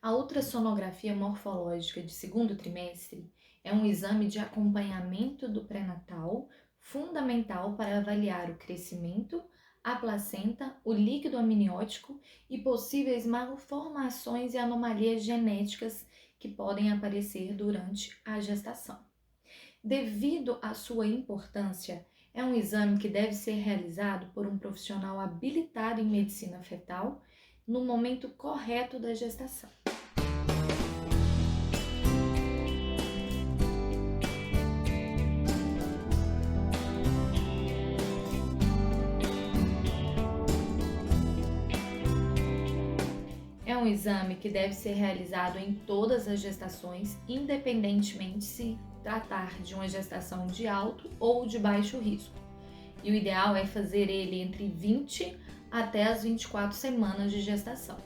A ultrassonografia morfológica de segundo trimestre é um exame de acompanhamento do pré-natal fundamental para avaliar o crescimento, a placenta, o líquido amniótico e possíveis malformações e anomalias genéticas que podem aparecer durante a gestação. Devido à sua importância, é um exame que deve ser realizado por um profissional habilitado em medicina fetal no momento correto da gestação. É um exame que deve ser realizado em todas as gestações, independentemente se tratar de uma gestação de alto ou de baixo risco. E o ideal é fazer ele entre 20 até as 24 semanas de gestação.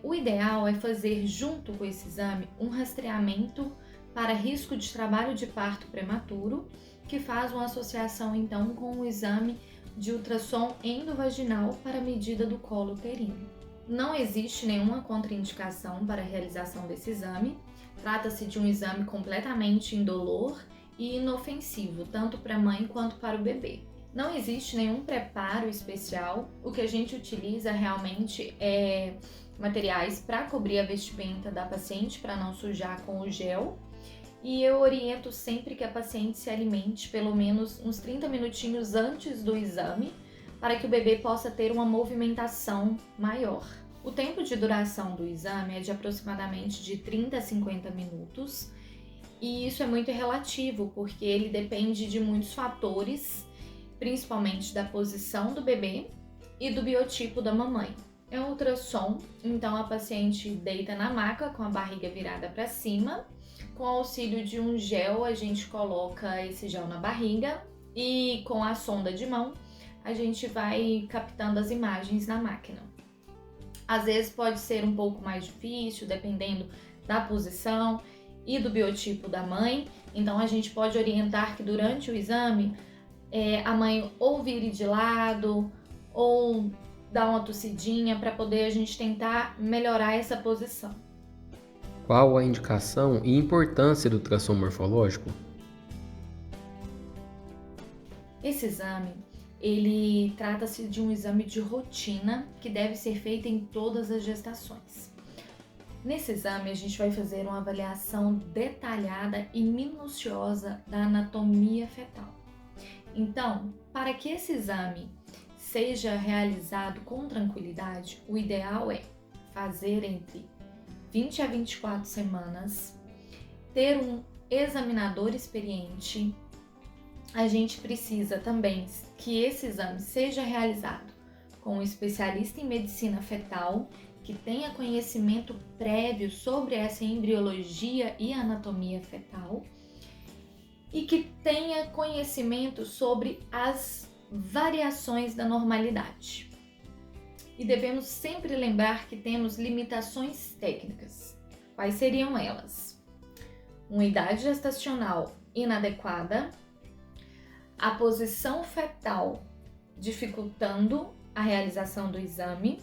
O ideal é fazer junto com esse exame um rastreamento para risco de trabalho de parto prematuro, que faz uma associação então com o exame de ultrassom endovaginal para a medida do colo uterino. Não existe nenhuma contraindicação para a realização desse exame. Trata-se de um exame completamente indolor e inofensivo, tanto para a mãe quanto para o bebê. Não existe nenhum preparo especial. O que a gente utiliza realmente é materiais para cobrir a vestimenta da paciente, para não sujar com o gel. E eu oriento sempre que a paciente se alimente pelo menos uns 30 minutinhos antes do exame, para que o bebê possa ter uma movimentação maior. O tempo de duração do exame é de aproximadamente de 30 a 50 minutos, e isso é muito relativo, porque ele depende de muitos fatores, principalmente da posição do bebê e do biotipo da mamãe. É um ultrassom, então a paciente deita na maca com a barriga virada para cima. Com o auxílio de um gel, a gente coloca esse gel na barriga e com a sonda de mão, a gente vai captando as imagens na máquina. Às vezes pode ser um pouco mais difícil, dependendo da posição e do biotipo da mãe. Então a gente pode orientar que durante o exame, a mãe ou vire de lado ou dar uma tossidinha para poder a gente tentar melhorar essa posição. Qual a indicação e importância do ultrassom morfológico? Esse exame, ele trata-se de um exame de rotina que deve ser feito em todas as gestações. Nesse exame, a gente vai fazer uma avaliação detalhada e minuciosa da anatomia fetal. Então, para que esse exame seja realizado com tranquilidade, o ideal é fazer entre 20 a 24 semanas, ter um examinador experiente. A gente precisa também que esse exame seja realizado com um especialista em medicina fetal, que tenha conhecimento prévio sobre essa embriologia e anatomia fetal e que tenha conhecimento sobre as variações da normalidade. E devemos sempre lembrar que temos limitações técnicas. Quais seriam elas? Uma idade gestacional inadequada, a posição fetal dificultando a realização do exame,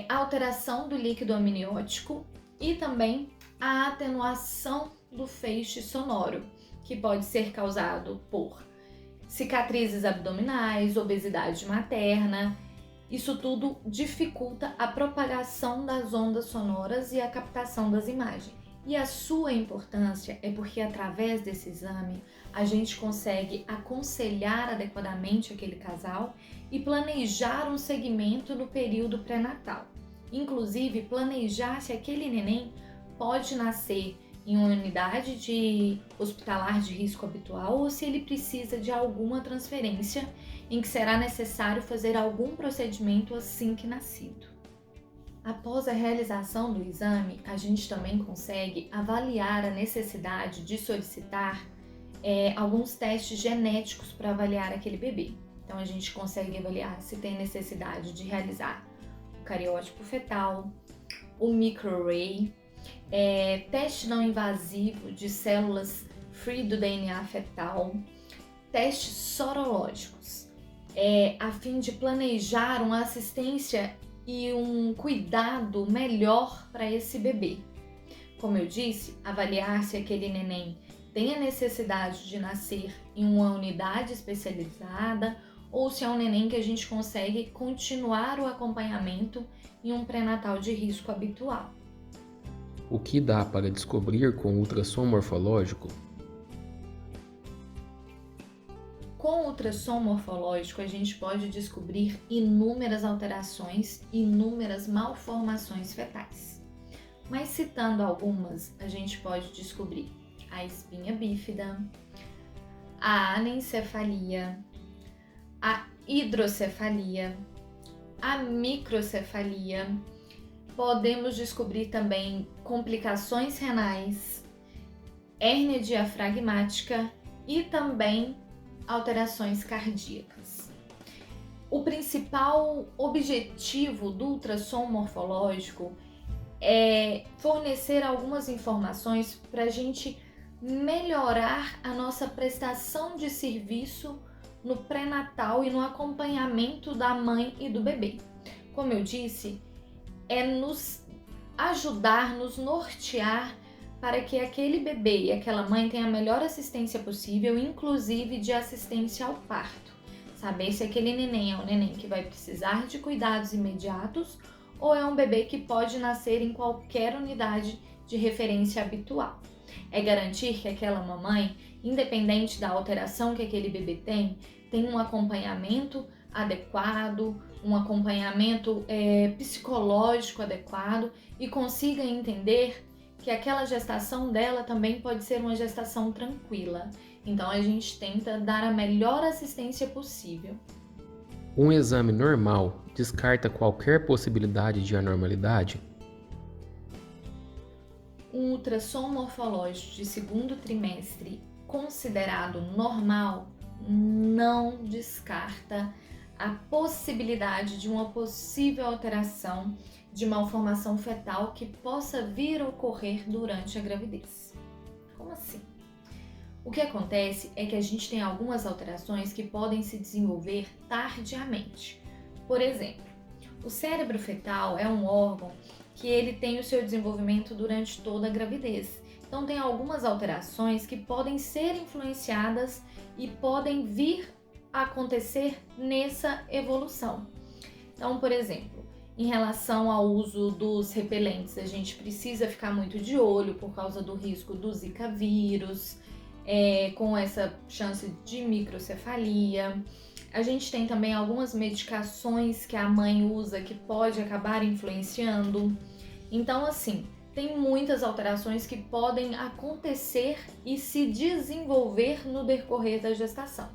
a alteração do líquido amniótico e também a atenuação do feixe sonoro, que pode ser causado por cicatrizes abdominais, obesidade materna. Isso tudo dificulta a propagação das ondas sonoras e a captação das imagens. E a sua importância é porque através desse exame a gente consegue aconselhar adequadamente aquele casal e planejar um segmento no período pré-natal. Inclusive planejar se aquele neném pode nascer em uma unidade de hospitalar de risco habitual ou se ele precisa de alguma transferência em que será necessário fazer algum procedimento assim que nascido. Após a realização do exame, a gente também consegue avaliar a necessidade de solicitar alguns testes genéticos para avaliar aquele bebê. Então a gente consegue avaliar se tem necessidade de realizar o cariótipo fetal, o microarray, teste não invasivo de células free do DNA fetal, testes sorológicos, a fim de planejar uma assistência e um cuidado melhor para esse bebê. Como eu disse, avaliar se aquele neném tem a necessidade de nascer em uma unidade especializada ou se é um neném que a gente consegue continuar o acompanhamento em um pré-natal de risco habitual. O que dá para descobrir com o ultrassom morfológico? Com o ultrassom morfológico, a gente pode descobrir inúmeras alterações e inúmeras malformações fetais. Mas citando algumas, a gente pode descobrir a espinha bífida, a anencefalia, a hidrocefalia, a microcefalia. Podemos descobrir também complicações renais, hérnia diafragmática e também alterações cardíacas. O principal objetivo do ultrassom morfológico é fornecer algumas informações para a gente melhorar a nossa prestação de serviço no pré-natal e no acompanhamento da mãe e do bebê. Como eu disse, é nos ajudar, nos nortear para que aquele bebê e aquela mãe tenham a melhor assistência possível, inclusive de assistência ao parto. Saber se aquele neném é um neném que vai precisar de cuidados imediatos ou é um bebê que pode nascer em qualquer unidade de referência habitual. É garantir que aquela mamãe, independente da alteração que aquele bebê tem um acompanhamento adequado, um acompanhamento psicológico adequado e consiga entender que aquela gestação dela também pode ser uma gestação tranquila. Então a gente tenta dar a melhor assistência possível. Um exame normal descarta qualquer possibilidade de anormalidade? Um ultrassom morfológico de segundo trimestre considerado normal não descarta a possibilidade de uma possível alteração de malformação fetal que possa vir a ocorrer durante a gravidez. Como assim? O que acontece é que a gente tem algumas alterações que podem se desenvolver tardiamente. Por exemplo, o cérebro fetal é um órgão que ele tem o seu desenvolvimento durante toda a gravidez. Então tem algumas alterações que podem ser influenciadas e podem vir a acontecer nessa evolução. Então, por exemplo, em relação ao uso dos repelentes, a gente precisa ficar muito de olho por causa do risco do Zika vírus, com essa chance de microcefalia. A gente tem também algumas medicações que a mãe usa que pode acabar influenciando. Então, assim, tem muitas alterações que podem acontecer e se desenvolver no decorrer da gestação.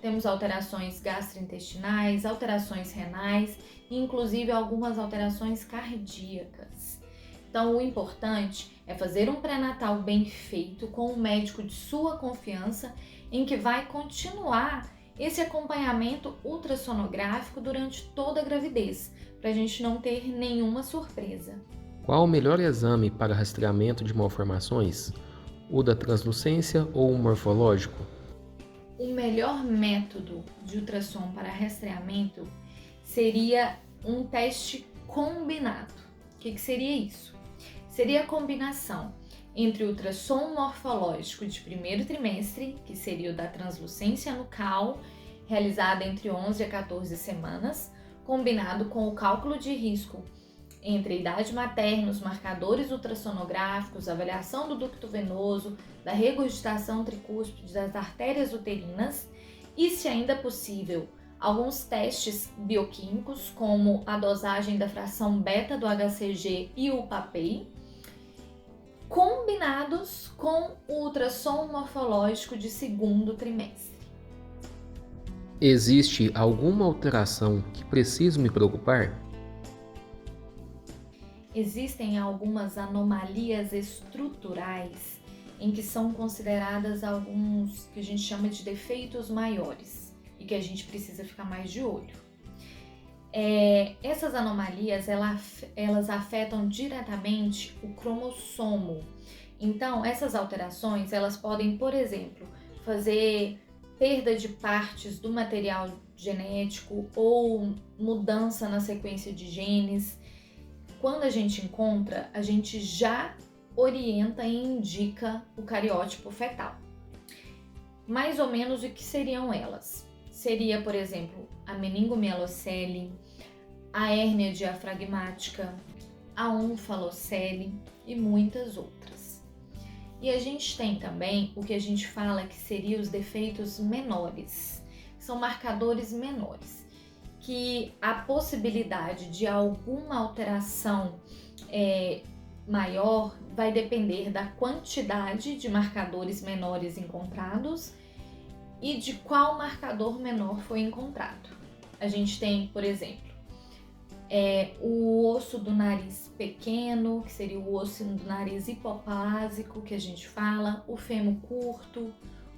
Temos alterações gastrointestinais, alterações renais e inclusive algumas alterações cardíacas. Então, o importante é fazer um pré-natal bem feito com um médico de sua confiança em que vai continuar esse acompanhamento ultrassonográfico durante toda a gravidez, para a gente não ter nenhuma surpresa. Qual o melhor exame para rastreamento de malformações? O da translucência ou o morfológico? O melhor método de ultrassom para rastreamento seria um teste combinado. O que seria isso? Seria a combinação entre o ultrassom morfológico de primeiro trimestre, que seria o da translucência nucal, realizada entre 11 a 14 semanas, combinado com o cálculo de risco entre a idade materna, os marcadores ultrassonográficos, a avaliação do ducto venoso, da regurgitação tricúspide, das artérias uterinas e, se ainda possível, alguns testes bioquímicos, como a dosagem da fração beta do HCG e o PAPEI, combinados com o ultrassom morfológico de segundo trimestre. Existe alguma alteração que preciso me preocupar? Existem algumas anomalias estruturais em que são consideradas alguns que a gente chama de defeitos maiores e que a gente precisa ficar mais de olho. Essas anomalias elas afetam diretamente o cromossomo. Então, essas alterações elas podem, por exemplo, fazer perda de partes do material genético ou mudança na sequência de genes. Quando a gente encontra, a gente já orienta e indica o cariótipo fetal. Mais ou menos o que seriam elas? Seria, por exemplo, a meningomielocele, a hérnia diafragmática, a onfalocele e muitas outras. E a gente tem também o que a gente fala que seriam os defeitos menores, são marcadores menores, que a possibilidade de alguma alteração maior vai depender da quantidade de marcadores menores encontrados e de qual marcador menor foi encontrado. A gente tem, por exemplo, o osso do nariz pequeno, que seria o osso do nariz hipoplásico, que a gente fala, o fêmur curto,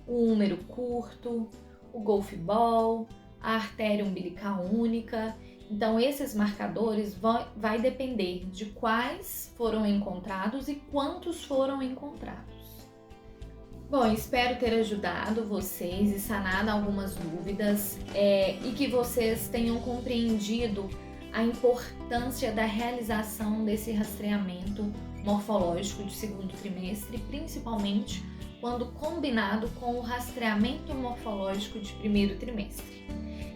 o húmero curto, o golf ball, a artéria umbilical única. Então, esses marcadores vai depender de quais foram encontrados e quantos foram encontrados. Bom, espero ter ajudado vocês e sanado algumas dúvidas e que vocês tenham compreendido a importância da realização desse rastreamento morfológico de segundo trimestre, principalmente quando combinado com o rastreamento morfológico de primeiro trimestre.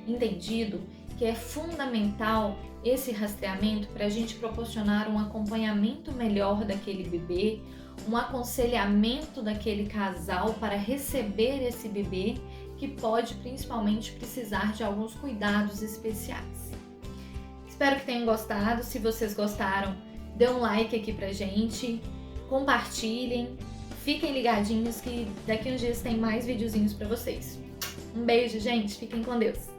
Entendido que é fundamental esse rastreamento para a gente proporcionar um acompanhamento melhor daquele bebê, um aconselhamento daquele casal para receber esse bebê que pode principalmente precisar de alguns cuidados especiais. Espero que tenham gostado. Se vocês gostaram, dê um like aqui pra gente, compartilhem, fiquem ligadinhos que daqui uns dias tem mais videozinhos para vocês. Um beijo, gente, fiquem com Deus!